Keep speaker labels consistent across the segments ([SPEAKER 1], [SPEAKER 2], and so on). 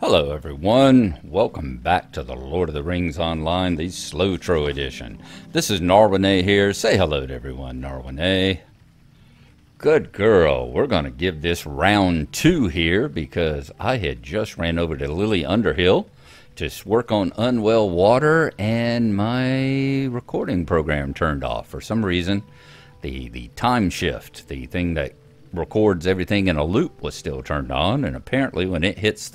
[SPEAKER 1] Hello everyone, welcome back to the Lord of the Rings Online, the SLOTRO edition. This is Gnarlrynae here. Say hello to everyone, Gnarlrynae. Good girl. We're going to give this round 2 here because I had just ran over to Lily Underhill to work on Unwell Water and my recording program turned off. For some reason, the time shift, the thing that records everything in a loop, was still turned on, and apparently when it hits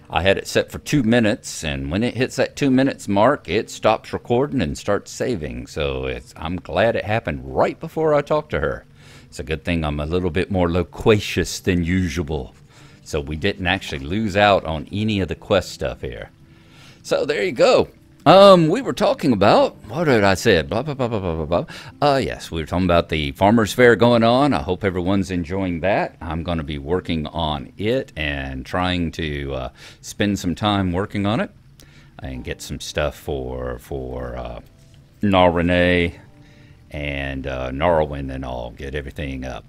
[SPEAKER 1] I had it set for 2 minutes, and when it hits that 2 minutes mark, it stops recording and starts saving. So I'm glad it happened right before I talked to her. It's a good thing I'm a little bit more loquacious than usual, so we didn't actually lose out on any of the quest stuff here. So there you go. We were talking about, what did I say? Blah, blah, blah, blah, blah, blah, blah. Yes, we were talking about the Farmer's Fair going on. I hope everyone's enjoying that. I'm going to be working on it and trying to spend some time working on it and get some stuff for Gnarlrynae and Gnarlwyn and all, get everything up.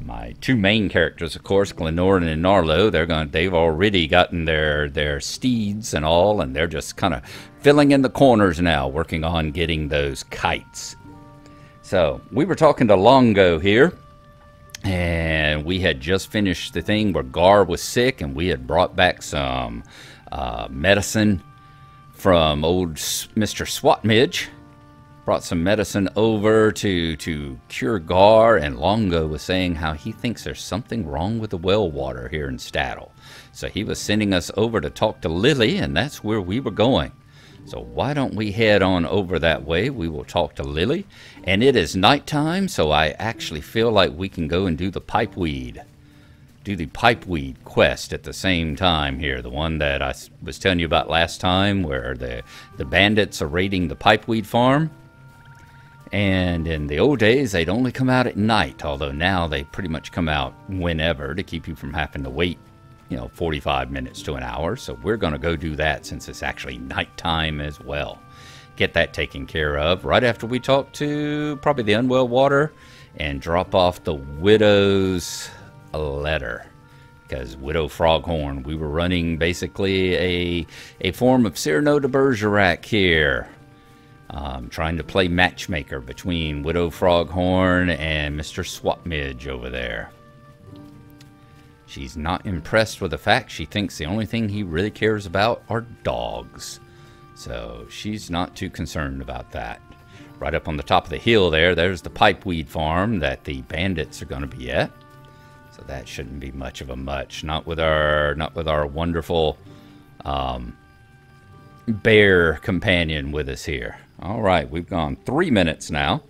[SPEAKER 1] My 2 main characters, of course, Glennoran and Gnarlo, they've already gotten their steeds and all, and they're just kind of filling in the corners now, working on getting those kites. So, we were talking to Longo here, and we had just finished the thing where Gar was sick, and we had brought back some medicine from old Mr. Swatmidge. Brought some medicine over to cure Gar, and Longo was saying how he thinks there's something wrong with the well water here in Staddle. So he was sending us over to talk to Lily, and that's where we were going. So why don't we head on over that way? We will talk to Lily, and it is nighttime, so I actually feel like we can go and do the pipeweed. Do the pipeweed quest at the same time here, the one that I was telling you about last time, where the bandits are raiding the pipeweed farm. And in the old days, they'd only come out at night, although now they pretty much come out whenever to keep you from having to wait, 45 minutes to an hour. So we're going to go do that since it's actually nighttime as well. Get that taken care of right after we talk to probably the Unwell Water and drop off the Widow's letter. Because Widow Froghorn, we were running basically a form of Cyrano de Bergerac here. Trying to play matchmaker between Widow Froghorn and Mr. Swatmidge over there. She's not impressed with the fact she thinks the only thing he really cares about are dogs. So she's not too concerned about that. Right up on the top of the hill there's the pipeweed farm that the bandits are going to be at. So that shouldn't be much of a much. Not with our wonderful bear companion with us here. All right, we've gone 3 minutes now,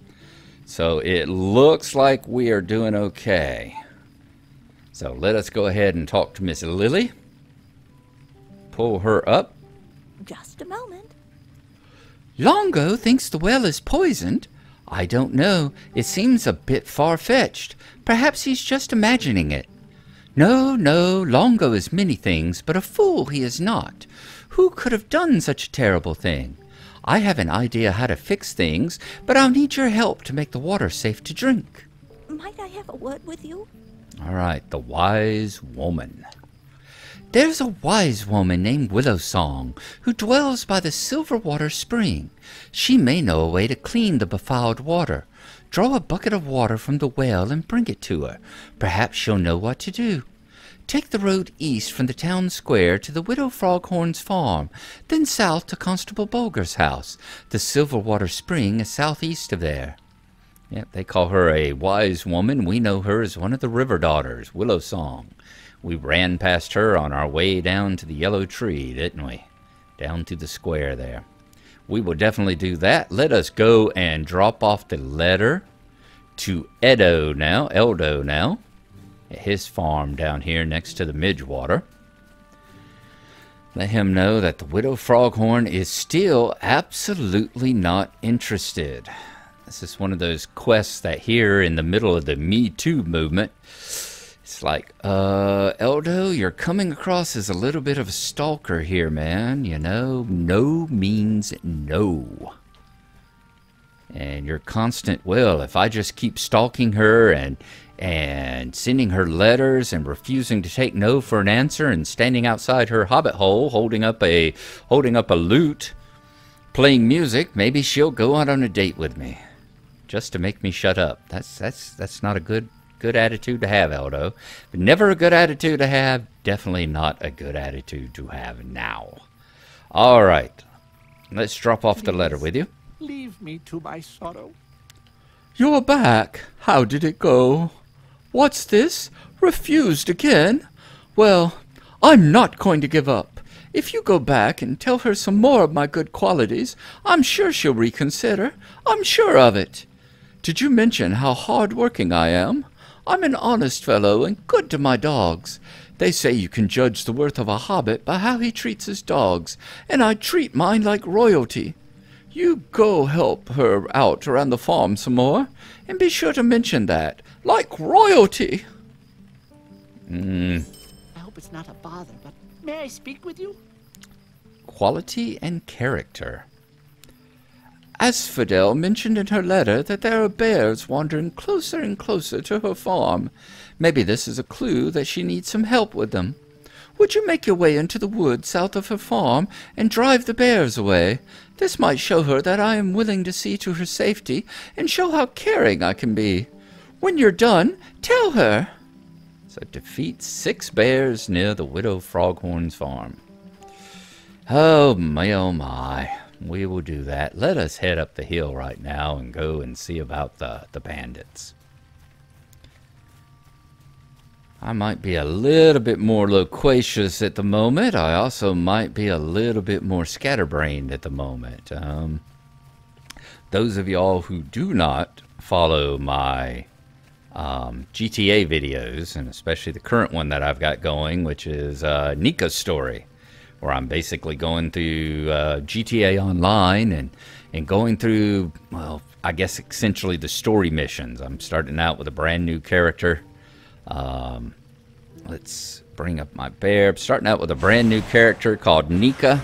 [SPEAKER 1] so it looks like we are doing okay. So let us go ahead and talk to Miss Lily. Pull her up.
[SPEAKER 2] Just a moment.
[SPEAKER 3] Longo thinks the well is poisoned. I don't know. It seems a bit far-fetched. Perhaps he's just imagining it. No, Longo is many things, but a fool he is not. Who could have done such a terrible thing? I have an idea how to fix things, but I'll need your help to make the water safe to drink.
[SPEAKER 2] Might I have a word with you?
[SPEAKER 1] All right, the wise woman.
[SPEAKER 3] There's a wise woman named Willowsong who dwells by the Silverwater Spring. She may know a way to clean the befouled water. Draw a bucket of water from the well and bring it to her. Perhaps she'll know what to do. Take the road east from the town square to the Widow Froghorn's farm, then south to Constable Bulger's house. The Silverwater Spring is southeast of there.
[SPEAKER 1] Yep, they call her a wise woman. We know her as one of the river daughters, Willowsong. We ran past her on our way down to the yellow tree, didn't we? Down to the square there. We will definitely do that. Let us go and drop off the letter to Eldo now. At his farm down here next to the Midgewater. Let him know that the Widow Froghorn is still absolutely not interested. This is one of those quests that here in the middle of the Me Too movement, it's like, Eldo, you're coming across as a little bit of a stalker here, man. You know, no means no. And your constant, well, if I just keep stalking her and sending her letters and refusing to take no for an answer and standing outside her hobbit hole holding up a lute, playing music, maybe she'll go out on a date with me just to make me shut up. That's not a good attitude to have, Eldo. But never a good attitude to have. Definitely not a good attitude to have now. All right, let's drop off the letter with you.
[SPEAKER 4] Leave me to my sorrow.
[SPEAKER 3] You're back. How did it go? What's this? Refused again? Well, I'm not going to give up. If you go back and tell her some more of my good qualities, I'm sure she'll reconsider. I'm sure of it. Did you mention how hard-working I am? I'm an honest fellow and good to my dogs. They say you can judge the worth of a hobbit by how he treats his dogs, and I treat mine like royalty. You go help her out around the farm some more, and be sure to mention that. Like royalty!
[SPEAKER 4] I hope it's not a bother, but may I speak with you?
[SPEAKER 1] Quality and character.
[SPEAKER 3] Asphodel mentioned in her letter that there are bears wandering closer and closer to her farm. Maybe this is a clue that she needs some help with them. Would you make your way into the woods south of her farm and drive the bears away? This might show her that I am willing to see to her safety and show how caring I can be. When you're done, tell her.
[SPEAKER 1] So defeat 6 bears near the Widow Froghorn's farm. Oh my, oh my. We will do that. Let us head up the hill right now and go and see about the bandits. I might be a little bit more loquacious at the moment. I also might be a little bit more scatterbrained at the moment. Those of y'all who do not follow my GTA videos, and especially the current one that I've got going, which is Nika's story, where I'm basically going through GTA Online and going through, well, I guess essentially the story missions. I'm starting out with a brand new character. Let's bring up my bear. I'm starting out with a brand new character called Nika,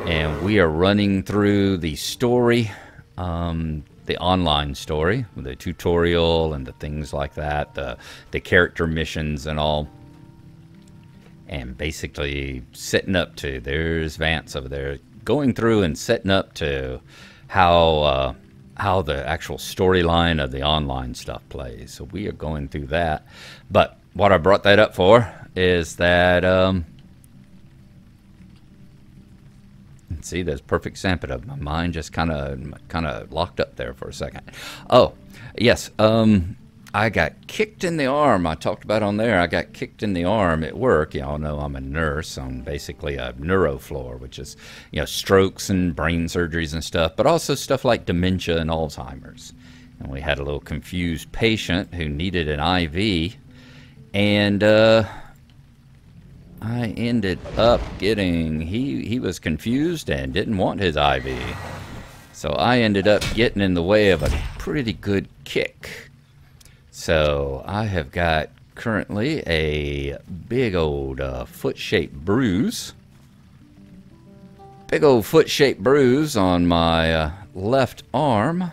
[SPEAKER 1] and we are running through the story, the online story, with the tutorial and the things like that, the character missions and all, and basically setting up to, there's Vance over there, going through and setting up to how the actual storyline of the online stuff plays. So we are going through that. But what I brought that up for is that, see, there's perfect example of my mind just kind of locked up there for a second. Oh, yes, I got kicked in the arm. I talked about on there. I got kicked in the arm at work. Y'all know I'm a nurse on basically a neuro floor, which is, you know, strokes and brain surgeries and stuff, but also stuff like dementia and Alzheimer's. And we had a little confused patient who needed an IV, and I ended up getting, he was confused and didn't want his IV. So I ended up getting in the way of a pretty good kick. So I have got currently a big old foot-shaped bruise. Big old foot-shaped bruise on my left arm,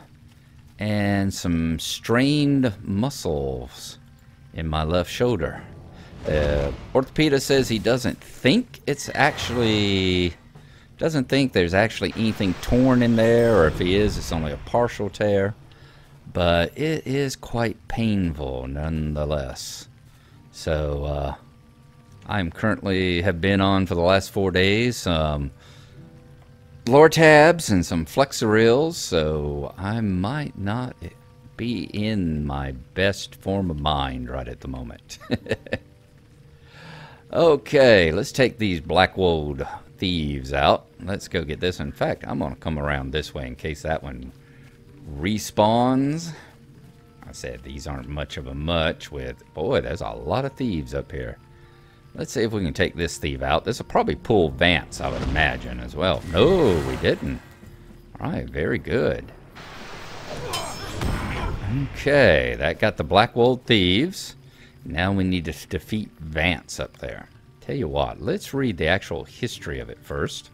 [SPEAKER 1] and some strained muscles in my left shoulder. The orthopedist says he doesn't think there's actually anything torn in there, or if he is, it's only a partial tear. But it is quite painful nonetheless. So I'm currently have been on for the last 4 days Lortabs and some Flexerils, so I might not be in my best form of mind right at the moment. Okay, let's take these Blackwold thieves out. Let's go get this. In fact, I'm going to come around this way in case that one respawns. I said these aren't much of a much with... Boy, there's a lot of thieves up here. Let's see if we can take this thief out. This will probably pull Vance, I would imagine, as well. No, we didn't. All right, very good. Okay, that got the Blackwold Thieves. Now we need to defeat Vance up there. Tell you what, let's read the actual history of it first.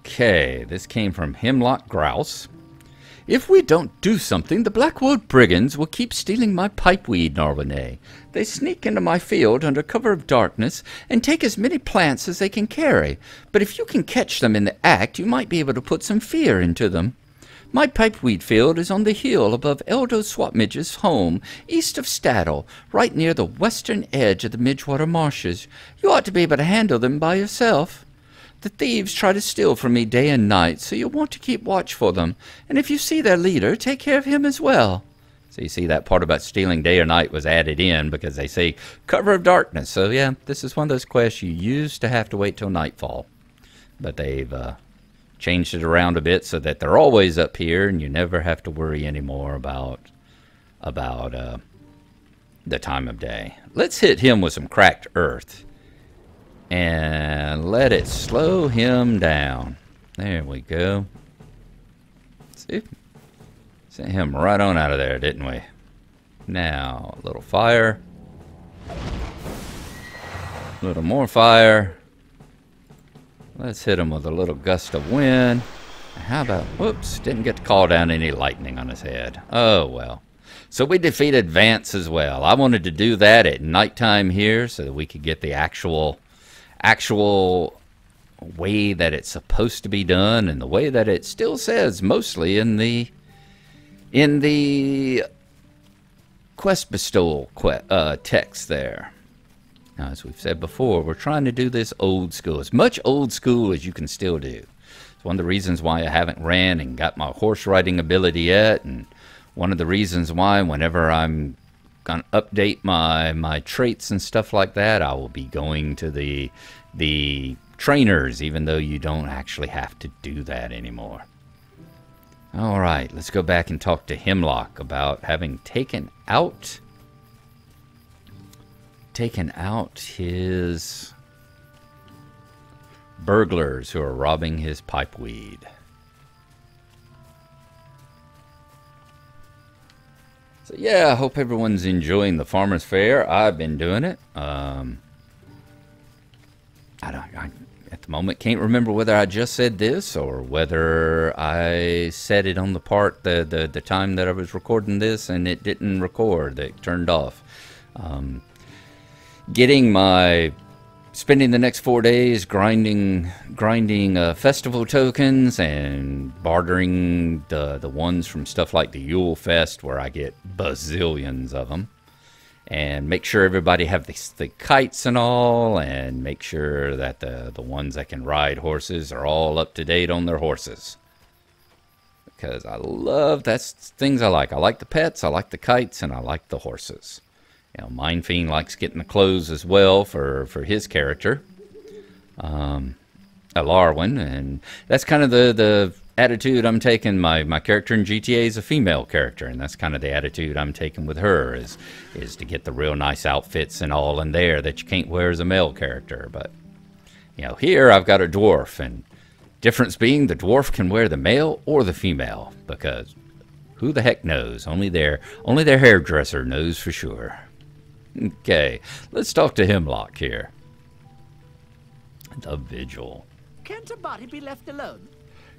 [SPEAKER 1] Okay, this came from Hemlock Grouse. If we don't do something, the Blackwood brigands will keep stealing my pipeweed, Gnarlrynae. They sneak into my field under cover of darkness and take as many plants as they can carry. But if you can catch them in the act, you might be able to put some fear into them. My pipeweed field is on the hill above Eldo Swapmidge's home, east of Staddle, right near the western edge of the Midgewater Marshes. You ought to be able to handle them by yourself. The thieves try to steal from me day and night, so you'll want to keep watch for them. And if you see their leader, take care of him as well. So you see that part about stealing day or night was added in because they say cover of darkness. So yeah, this is one of those quests you used to have to wait till nightfall. But they've changed it around a bit so that they're always up here and you never have to worry anymore about the time of day. Let's hit him with some cracked earth. And let it slow him down. There we go. See? Sent him right on out of there, didn't we? Now, a little fire. A little more fire. Let's hit him with a little gust of wind. How about, whoops, didn't get to call down any lightning on his head. Oh, well. So we defeated Vance as well. I wanted to do that at nighttime here so that we could get the actual way that it's supposed to be done and the way that it still says mostly in the quest bestowal text there. Now, as we've said before, we're trying to do this old school, as much old school as you can still do. It's one of the reasons why I haven't ran and got my horse riding ability yet, and one of the reasons why whenever I'm going to update my traits and stuff like that, I will be going to the trainers, even though you don't actually have to do that anymore. All right, let's go back and talk to Hemlock about having taken out his burglars who are robbing his pipeweed. So yeah, I hope everyone's enjoying the Farmer's Fair. I've been doing it. I at the moment can't remember whether I just said this or whether I said it on the part the time that I was recording this and it didn't record. It turned off. Spending the next 4 days grinding festival tokens and bartering the ones from stuff like the Yule Fest where I get bazillions of them, and make sure everybody have the kites and all, and make sure that the ones that can ride horses are all up to date on their horses, because that's things I like. I like the pets, I like the kites, and I like the horses. You know, Mind Fiend likes getting the clothes as well for his character, Alarwin, and that's kind of the attitude I'm taking. My character in GTA is a female character, and that's kind of the attitude I'm taking with her, is to get the real nice outfits and all in there that you can't wear as a male character. But, you know, here I've got a dwarf, and difference being the dwarf can wear the male or the female, because who the heck knows? Only their hairdresser knows for sure. Okay, let's talk to Hemlock here. The Vigil.
[SPEAKER 4] Can't a body be left alone?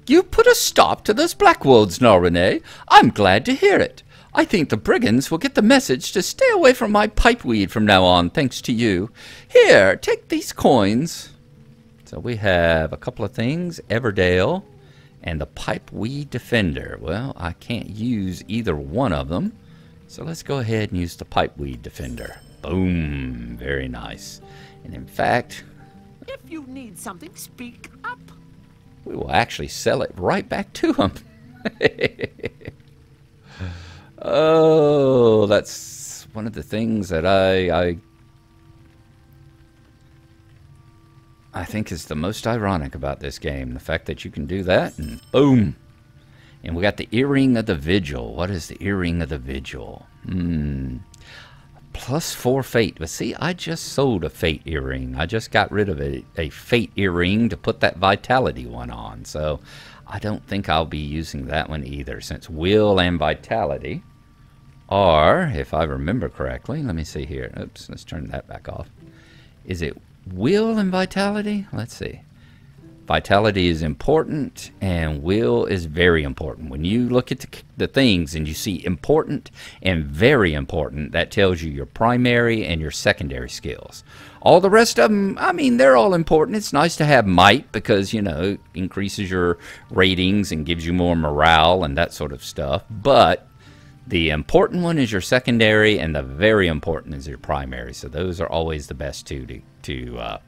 [SPEAKER 3] You put a stop to those Blackwolds, Gnarlrynae. I'm glad to hear it. I think the brigands will get the message to stay away from my pipeweed from now on, thanks to you. Here, take these coins. So we have a couple of things, Everdale and the Pipeweed Defender. Well, I can't use either one of them, so let's go ahead and use the Pipeweed Defender. Boom, very nice. And in fact,
[SPEAKER 4] If you need something, speak up.
[SPEAKER 3] we will actually sell it right back to him. Oh, that's one of the things that I think is the most ironic about this game. The fact that you can do that, and boom. And we got the Earring of the Vigil. What is the Earring of the Vigil? +4 fate. But see, I just sold a fate earring. I just got rid of a fate earring to put that vitality one on. So
[SPEAKER 1] I don't think I'll be using that one either, since will and vitality are, if I remember correctly, let me see here. Oops, let's turn that back off. Is it will and vitality? Let's see. Vitality is important, and will is very important. When you look at the things and you see important and very important, that tells you your primary and your secondary skills. All the rest of them, I mean, they're all important. It's nice to have might because, you know, it increases your ratings and gives you more morale and that sort of stuff. But the important one is your secondary, and the very important is your primary. So those are always the best two to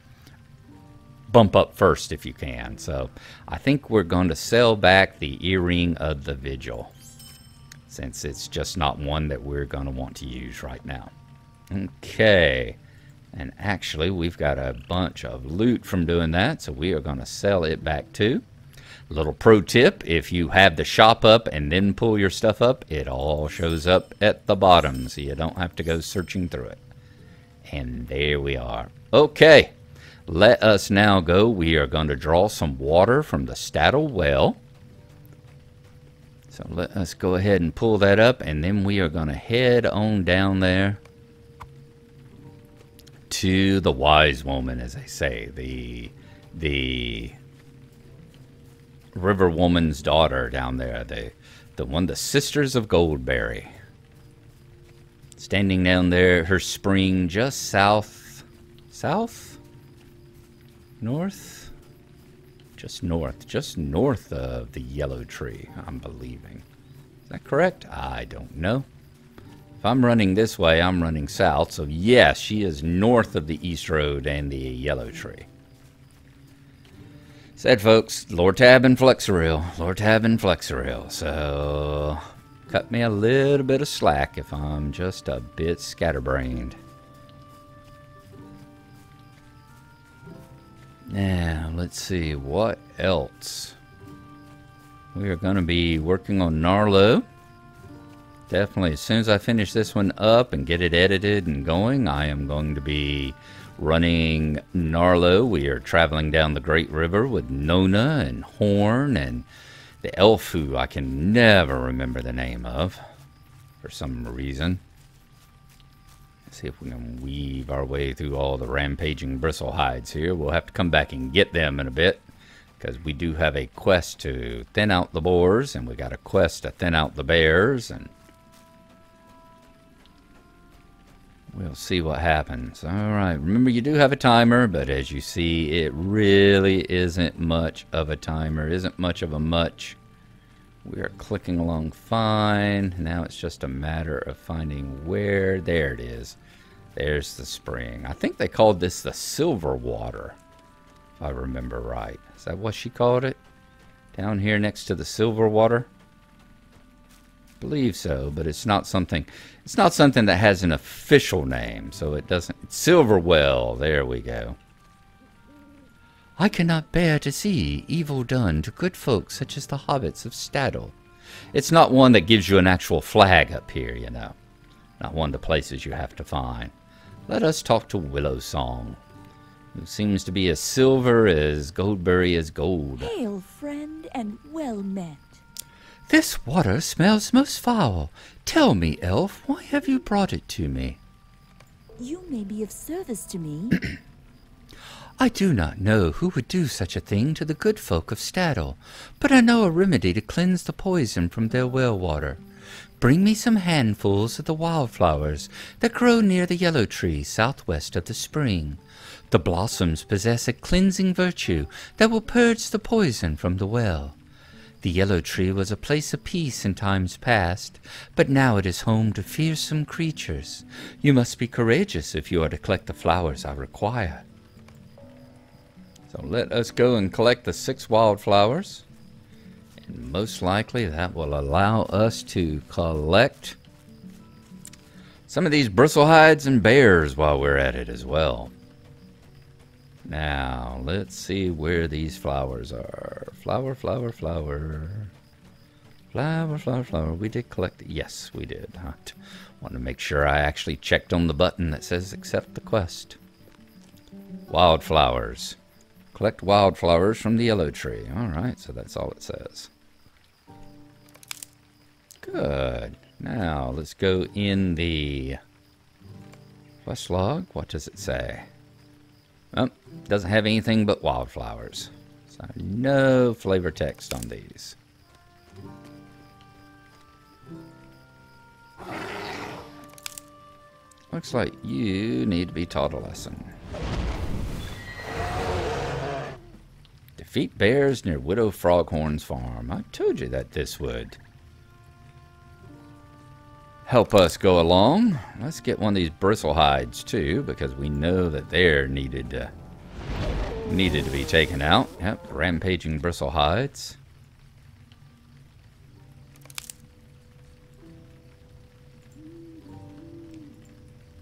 [SPEAKER 1] bump up first if you can. So I think we're going to sell back the Earring of the Vigil, since it's just not one that we're going to want to use right now. Okay, and actually we've got a bunch of loot from doing that, so we are going to sell it back too. Little pro tip, if you have the shop up and then pull your stuff up, it all shows up at the bottom, so you don't have to go searching through it. And there we are. Okay, let us now go. We are going to draw some water from the Staddle well. So let us go ahead and pull that up, and then we are going to head on down there to the wise woman, as they say, the river woman's daughter down there, the sisters of Goldberry, standing down there, her spring just just north of the yellow tree, I'm believing. Is that correct? I don't know. If I'm running this way, I'm running south, so yes, she is north of the East Road and the yellow tree. Said folks, Lord Tab and Flexoril, Lord Tab and Flexoril, so cut me a little bit of slack if I'm just a bit scatterbrained. Now, let's see, what else? We are going to be working on Gnarlo. Definitely, as soon as I finish this one up and get it edited and going, I am going to be running Gnarlo. We are traveling down the Great River with Nona and Horn and the elf who I can never remember the name of for some reason. See if we can weave our way through all the rampaging bristlehides here. We'll have to come back and get them in a bit, because we do have a quest to thin out the boars, and we got a quest to thin out the bears, and we'll see what happens. Alright, remember you do have a timer, but as you see, it really isn't much of a timer, isn't much of a much. We are clicking along fine. Now it's just a matter of finding where. There it is. There's the spring. I think they called this the Silver Water, if I remember right. Is that what she called it? Down here next to the Silver Water? I believe so, but it's not something that has an official name, so it doesn't. It's Silver Well. There we go.
[SPEAKER 3] I cannot bear to see evil done to good folk such as the hobbits of Staddle.
[SPEAKER 1] It's not one that gives you an actual flag up here, you know. Not one of the places you have to find. Let us talk to Willow Song, who seems to be as silver as Goldberry is gold.
[SPEAKER 2] Hail, friend, and well met.
[SPEAKER 3] This water smells most foul. Tell me, elf, why have you brought it to me?
[SPEAKER 2] You may be of service to me.
[SPEAKER 3] I do not know who would do such a thing to the good folk of Staddle, but I know a remedy to cleanse the poison from their well water. Bring me some handfuls of the wildflowers that grow near the yellow tree southwest of the spring. The blossoms possess a cleansing virtue that will purge the poison from the well. The yellow tree was a place of peace in times past, but now it is home to fearsome creatures. You must be courageous if you are to collect the flowers I require.
[SPEAKER 1] So let us go and collect the 6 wildflowers. And most likely that will allow us to collect some of these bristlehides and bears while we're at it as well. Now, let's see where these flowers are. Flower, flower, flower. Flower, flower, flower. We did collect it. Yes, we did. I want to make sure I actually checked on the button that says accept the quest. Wildflowers. Collect wildflowers from the yellow tree. Alright, so that's all it says. Good. Now, let's go in the quest log. What does it say? Oh, doesn't have anything but wildflowers. So no flavor text on these. Looks like you need to be taught a lesson. Defeat bears near Widow Froghorn's farm. I told you that this would help us go along. Let's get one of these bristle hides too, because we know that they're needed to be taken out. Yep, rampaging bristle hides.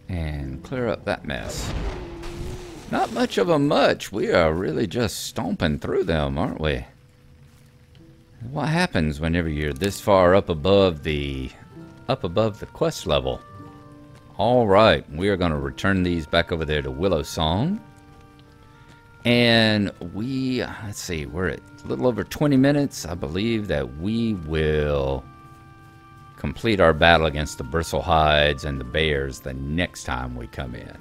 [SPEAKER 1] And clear up that mess. Not much of a much. We are really just stomping through them, aren't we? What happens whenever you're this far up above the quest level? Alright, we are going to return these back over there to Willow Song. And let's see, we're at a little over 20 minutes. I believe that we will complete our battle against the bristle hides and the bears the next time we come in.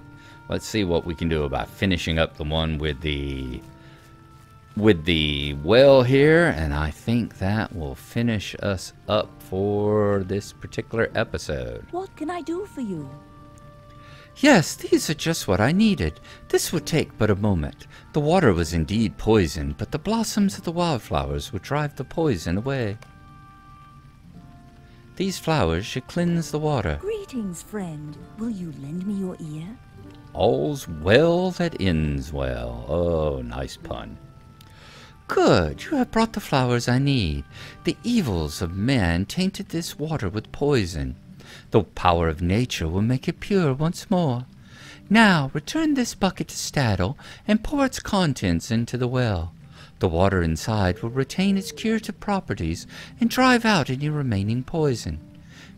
[SPEAKER 1] Let's see what we can do about finishing up the one with the well here, and I think that will finish us up for this particular episode.
[SPEAKER 2] What can I do for you?
[SPEAKER 3] Yes, these are just what I needed. This would take but a moment. The water was indeed poisoned, but the blossoms of the wildflowers would drive the poison away. These flowers should cleanse the water.
[SPEAKER 2] Greetings, friend. Will you lend me your ear?
[SPEAKER 1] All's well that ends well. Oh, nice pun.
[SPEAKER 3] Good, you have brought the flowers I need. The evils of man tainted this water with poison. The power of nature will make it pure once more. Now, return this bucket to Staddle and pour its contents into the well. The water inside will retain its curative properties and drive out any remaining poison.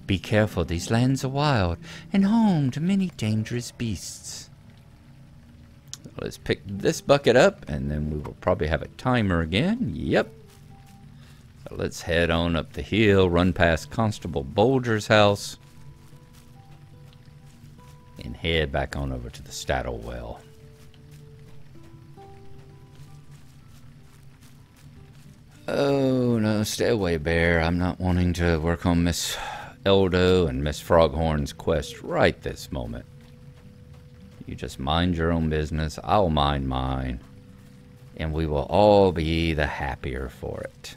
[SPEAKER 3] Be careful, these lands are wild and home to many dangerous beasts.
[SPEAKER 1] Let's pick this bucket up, and then we will probably have a timer again. Yep. So let's head on up the hill, run past Constable Bolger's house, and head back on over to the Staddle well. Oh, no, stay away, Bear. I'm not wanting to work on Miss Eldo and Miss Froghorn's quest right this moment. You just mind your own business. I'll mind mine. And we will all be the happier for it.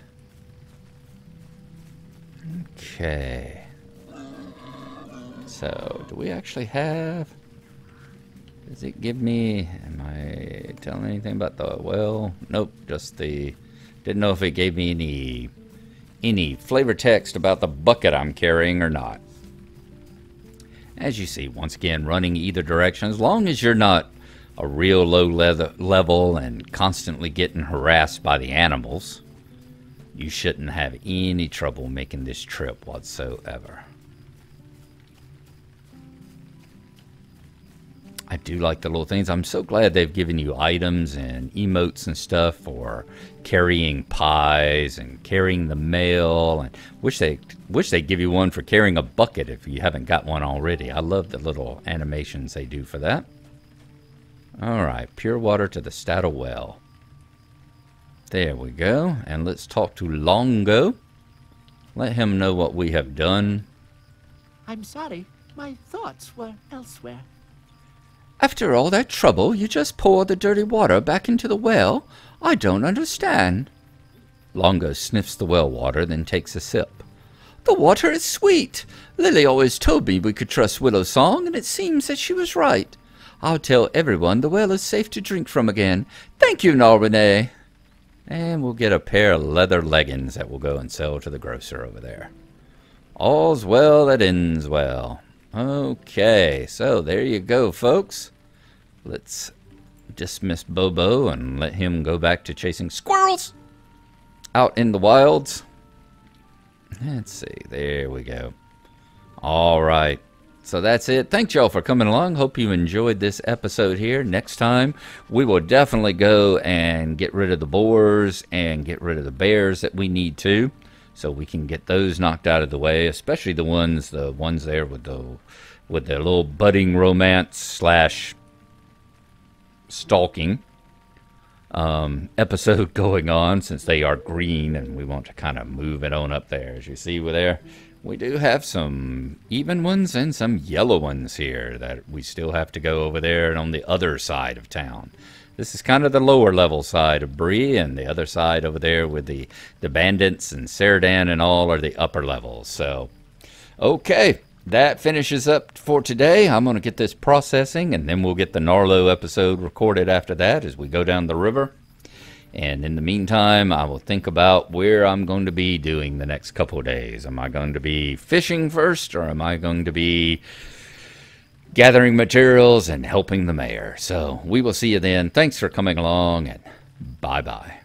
[SPEAKER 1] Okay. So, do we actually have... Does it give me... Am I telling anything about the well? Nope, just the... Didn't know if it gave me any flavor text about the bucket I'm carrying or not. As you see, once again, running either direction, as long as you're not a real low level and constantly getting harassed by the animals, you shouldn't have any trouble making this trip whatsoever. I do like the little things. I'm so glad they've given you items and emotes and stuff for carrying pies and carrying the mail. And wish they give you one for carrying a bucket if you haven't got one already. I love the little animations they do for that. All right, pure water to the Staddle well. There we go. And let's talk to Longo. Let him know what we have done.
[SPEAKER 4] I'm sorry. My thoughts were elsewhere.
[SPEAKER 3] After all that trouble, you just pour the dirty water back into the well? I don't understand.
[SPEAKER 1] Longo sniffs the well water, then takes a sip.
[SPEAKER 3] The water is sweet. Lily always told me we could trust Willow Song, and it seems that she was right. I'll tell everyone the well is safe to drink from again. Thank you, Gnarlrynae.
[SPEAKER 1] And we'll get a pair of leather leggings that we'll go and sell to the grocer over there. All's well that ends well. Okay, so there you go, folks. Let's dismiss Bobo and let him go back to chasing squirrels out in the wilds. Let's see, there we go. All right, So that's it. Thanks y'all for coming along. Hope you enjoyed this episode here. Next time, we will definitely go and get rid of the boars and get rid of the bears that we need to, so we can get those knocked out of the way, especially the ones there with the little budding romance slash stalking episode going on, since they are green and we want to kind of move it on up there. As you see with there, we do have some even ones and some yellow ones here that we still have to go over there and on the other side of town. This is kind of the lower level side of Bree, and the other side over there with the bandits and Ceradan and all are the upper levels. So, okay, that finishes up for today. I'm going to get this processing, and then we'll get the Gnarlo episode recorded after that as we go down the river. And in the meantime, I will think about where I'm going to be doing the next couple of days. Am I going to be fishing first, or am I going to be gathering materials and helping the mayor? So we will see you then. Thanks for coming along, and bye-bye.